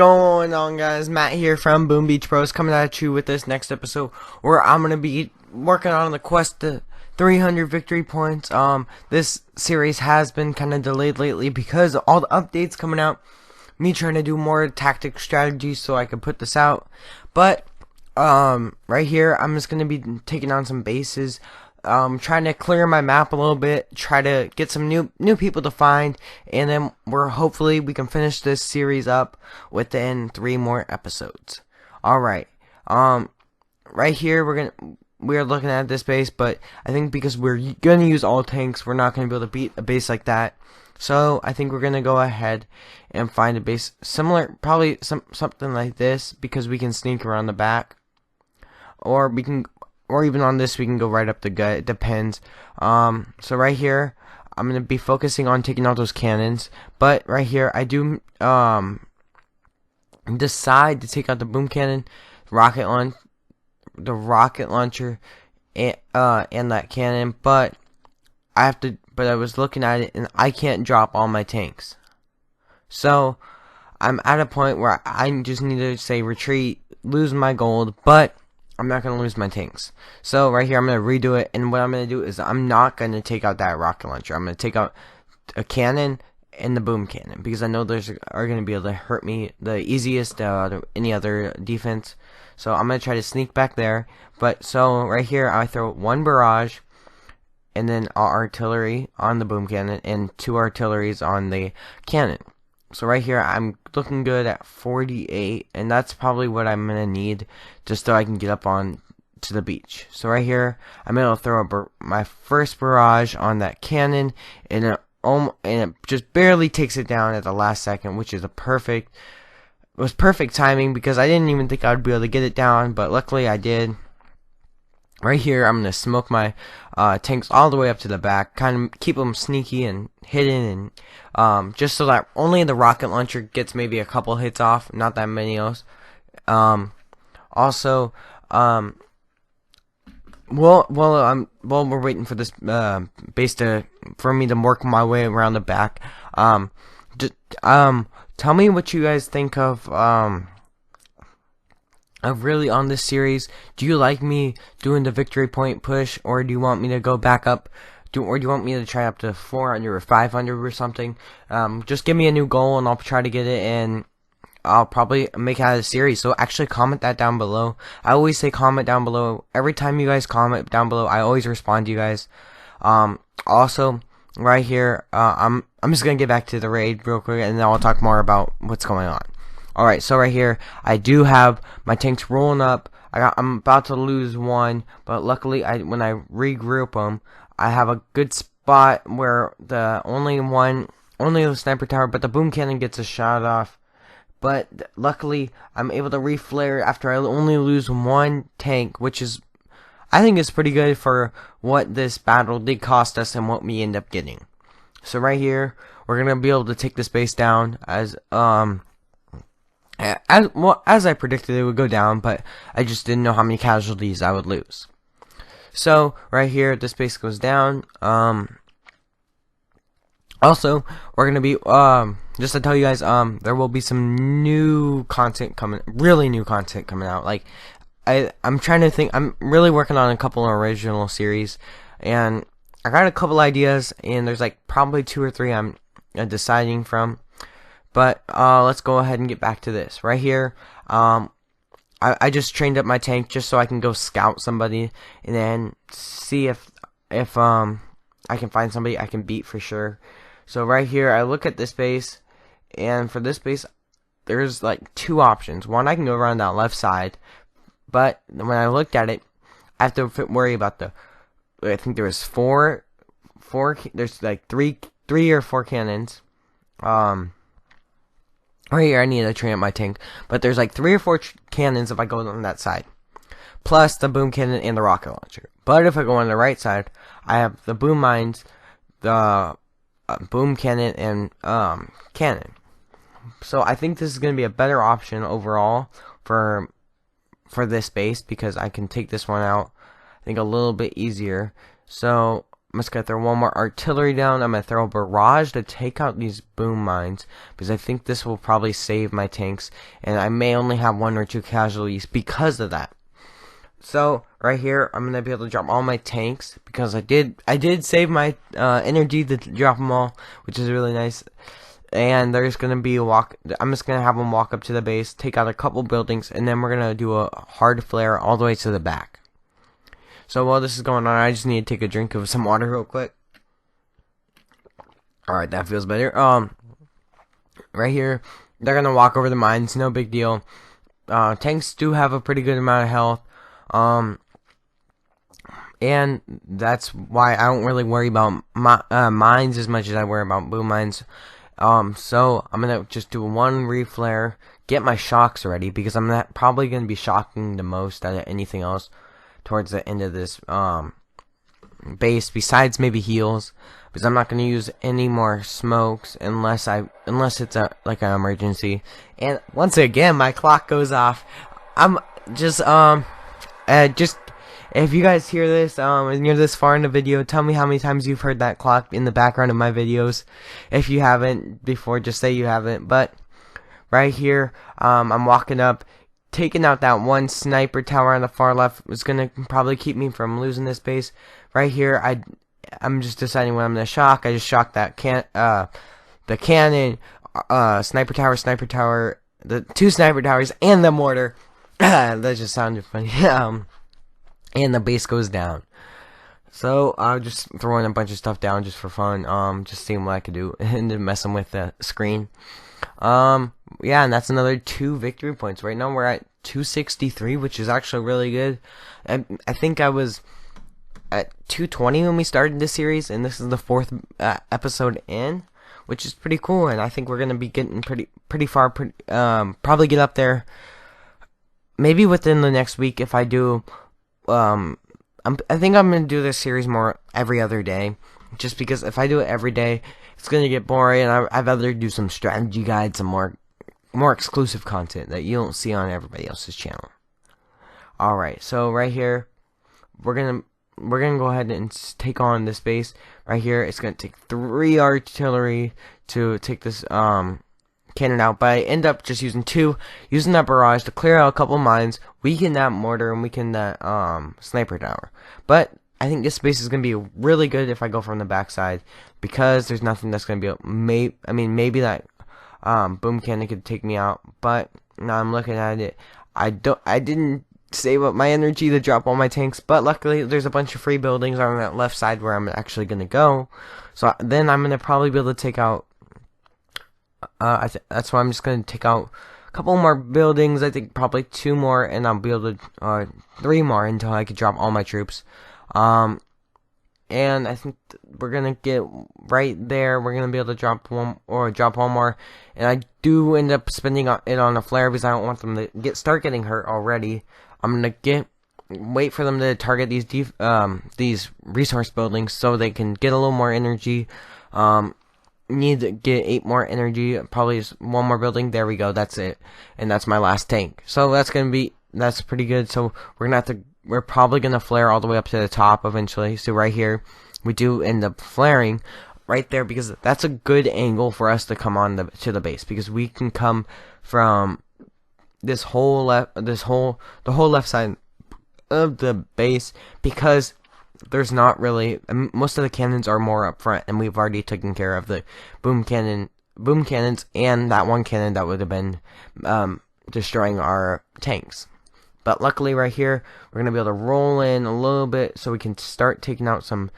going on, guys? Matt here from Boombeachbros coming at you with this next episode where I'm gonna be working on the quest to 300 victory points. This series has been kind of delayed lately because of all the updates coming out. Me trying to do more tactic strategies so I can put this out. But right here I'm just gonna be taking on some bases. Trying to clear my map a little bit, try to get some new people to find, and then hopefully we can finish this series up within 3 more episodes. Alright, right here we're looking at this base, but I think because we're gonna use all tanks, we're not gonna be able to beat a base like that. So I think we're gonna go ahead and find a base similar, probably something like this, because we can sneak around the back, or even on this we can go right up the gut. It depends. So right here I'm gonna be focusing on taking out those cannons, but right here I do decide to take out the boom cannon, the rocket launcher, and that cannon. But I was looking at it and I can't drop all my tanks. So I'm at a point where I just need to say retreat, lose my gold, but I'm not going to lose my tanks. So right here I'm going to redo it, and what I'm going to do is I'm not going to take out that rocket launcher. I'm going to take out a cannon and the boom cannon, because I know those are going to be able to hurt me the easiest out of any other defense. So I'm going to try to sneak back there. But so right here I throw 1 barrage, and then artillery on the boom cannon, and 2 artilleries on the cannon. So right here I'm looking good at 48, and that's probably what I'm gonna need just so I can get up on to the beach. So right here I'm able to throw my first barrage on that cannon, and it just barely takes it down at the last second, which is perfect timing, because I didn't even think I would be able to get it down, but luckily I did. Right here I'm gonna smoke my tanks all the way up to the back, kind of keep them sneaky and hidden, and just so that only the rocket launcher gets maybe a couple hits off, not that many else. Also, while we're waiting for this base for me to work my way around the back, tell me what you guys think of really on this series. Do you like me doing the victory point push, or do you want me to go back up, or do you want me to try up to 400 or 500 or something? Just give me a new goal and I'll try to get it, and I'll probably make it out of the series. So actually comment that down below. I always say comment down below. Every time you guys comment down below, I always respond to you guys. Also right here, I'm just gonna get back to the raid real quick, and then I'll talk more about what's going on. Alright, so right here I do have my tanks rolling up. I'm about to lose one, but luckily when I regroup them, I have a good spot where only the sniper tower, but the boom cannon gets a shot off. But luckily I'm able to reflare after I only lose 1 tank, which I think is pretty good for what this battle did cost us and what we end up getting. So right here we're gonna be able to take this base down as I predicted it would go down, but I just didn't know how many casualties I would lose. So right here this base goes down. Also we're gonna be just to tell you guys, there will be some new content coming, really new content coming out. Like I'm trying to think. I'm really working on a couple of original series, and I got a couple ideas, and there's like probably 2 or 3 I'm deciding from. But let's go ahead and get back to this. Right here, I just trained up my tank just so I can go scout somebody and then see if I can find somebody I can beat for sure. So right here, I look at this base, and for this base, there's like 2 options. One, I can go around that left side, but when I looked at it, I have to worry about I think there was there's like three or 4 cannons. Right here I need to train up my tank, but there's like 3 or 4 cannons if I go on that side, plus the boom cannon and the rocket launcher. But if I go on the right side, I have the boom mines, the boom cannon, and cannon. So I think this is going to be a better option overall for this base, because I can take this one out I think a little bit easier. So I'm just gonna throw one more artillery down. I'm gonna throw a barrage to take out these boom mines because I think this will probably save my tanks, and I may only have 1 or 2 casualties because of that. So right here, I'm gonna be able to drop all my tanks because I did save my energy to drop them all, which is really nice. And there's gonna be a walk. I'm just gonna have them walk up to the base, take out a couple buildings, and then we're gonna do a hard flare all the way to the back. So while this is going on, I just need to take a drink of some water real quick. Alright, that feels better. Right here, they're gonna walk over the mines, no big deal. Tanks do have a pretty good amount of health. And that's why I don't really worry about mines as much as I worry about boom mines. So I'm gonna just do 1 reflare, get my shocks ready because I'm probably gonna be shocking the most out of anything else towards the end of this base, besides maybe heals, because I'm not gonna use any more smokes unless it's like an emergency. And once again, my clock goes off. I'm just if you guys hear this and you're this far in the video, tell me how many times you've heard that clock in the background of my videos. If you haven't before, just say you haven't. But right here, I'm walking up, taking out that 1 sniper tower on the far left. Is gonna probably keep me from losing this base. Right here, I'm just deciding what I'm gonna shock. I just shocked that the cannon, sniper tower, the 2 sniper towers, and the mortar. That just sounded funny. And the base goes down. So I'll just throwing a bunch of stuff down just for fun. Just seeing what I could do and messing with the screen. Yeah, and that's another 2 victory points. Right now we're at 263, which is actually really good. I think I was at 220 when we started this series, and this is the 4th episode in, which is pretty cool. And I think we're gonna be getting pretty far. Probably get up there. Maybe within the next week if I do. I think I'm gonna do this series more every other day, just because if I do it every day, it's gonna get boring, and I'd rather do some strategy guides, some more exclusive content that you don't see on everybody else's channel. Alright, so right here, we're gonna go ahead and take on this base. Right here, it's gonna take 3 artillery to take this cannon out, but I end up just using 2, using that barrage to clear out a couple mines, weaken that mortar, and weaken that sniper tower. But I think this base is gonna be really good if I go from the backside, because there's nothing that's gonna be maybe that boom cannon could take me out, but now I'm looking at it, I didn't save up my energy to drop all my tanks, but luckily there's a bunch of free buildings on that left side where I'm actually gonna go. So then I'm gonna probably be able to take out that's why I'm just gonna take out a couple more buildings. I think probably 2 more, and I'll be able to 3 more until I can drop all my troops. And I think we're gonna get right there. We're gonna be able to drop one more, and I do end up spending it on a flare because I don't want them to start getting hurt already. I'm gonna wait for them to target these resource buildings so they can get a little more energy. Need to get 8 more energy, probably just 1 more building. There we go, that's it, and that's my last tank. So that's pretty good. So we're probably gonna flare all the way up to the top eventually. So right here, we do end up flaring right there because that's a good angle for us to come on to the base, because we can come from the whole left side of the base, because there's not really, most of the cannons are more up front, and we've already taken care of the boom cannons and that 1 cannon that would have been destroying our tanks. But luckily right here, we're gonna be able to roll in a little bit so we can start taking out some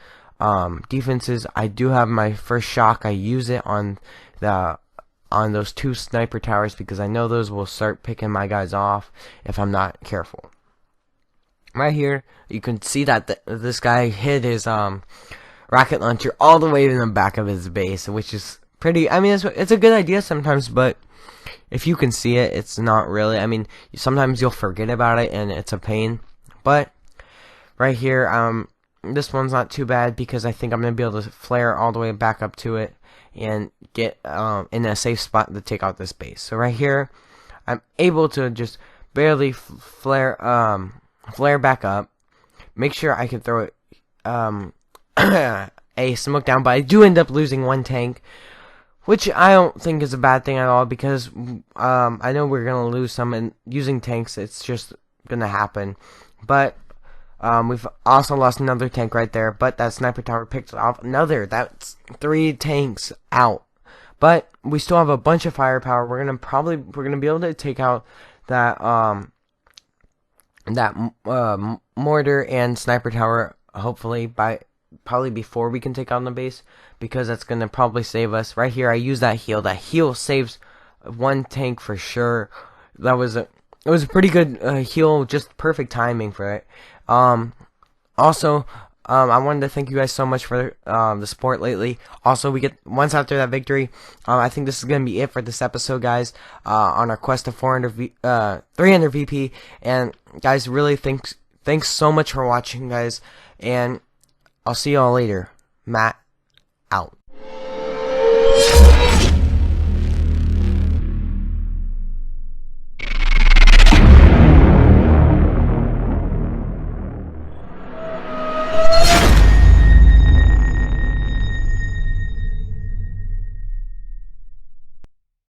defenses. I do have my first shock. I use it on those 2 sniper towers because I know those will start picking my guys off if I'm not careful. Right here, you can see that this guy hid his rocket launcher all the way in the back of his base, which is pretty. I mean, it's a good idea sometimes, but if you can see it, it's not really. I mean, sometimes you'll forget about it, and it's a pain. But right here, this one's not too bad because I think I'm gonna be able to flare all the way back up to it and get in a safe spot to take out this base. So right here, I'm able to just barely flare back up, make sure I can throw it a smoke down, but I do end up losing one tank, which I don't think is a bad thing at all, because I know we're gonna lose some, and using tanks, it's just gonna happen. But we've also lost another tank right there, but that sniper tower picked off another. That's 3 tanks out. But we still have a bunch of firepower. We're gonna be able to take out that mortar and sniper tower, hopefully probably before we can take on the base, because that's gonna probably save us. Right here, I use that heal. That heal saves one tank for sure. It was a pretty good heal, just perfect timing for it. Also, I wanted to thank you guys so much for the support lately. Also, once after that victory, I think this is gonna be it for this episode, guys. On our quest to 300 VP, and guys, really thanks so much for watching, guys, and I'll see y'all later. Matt out.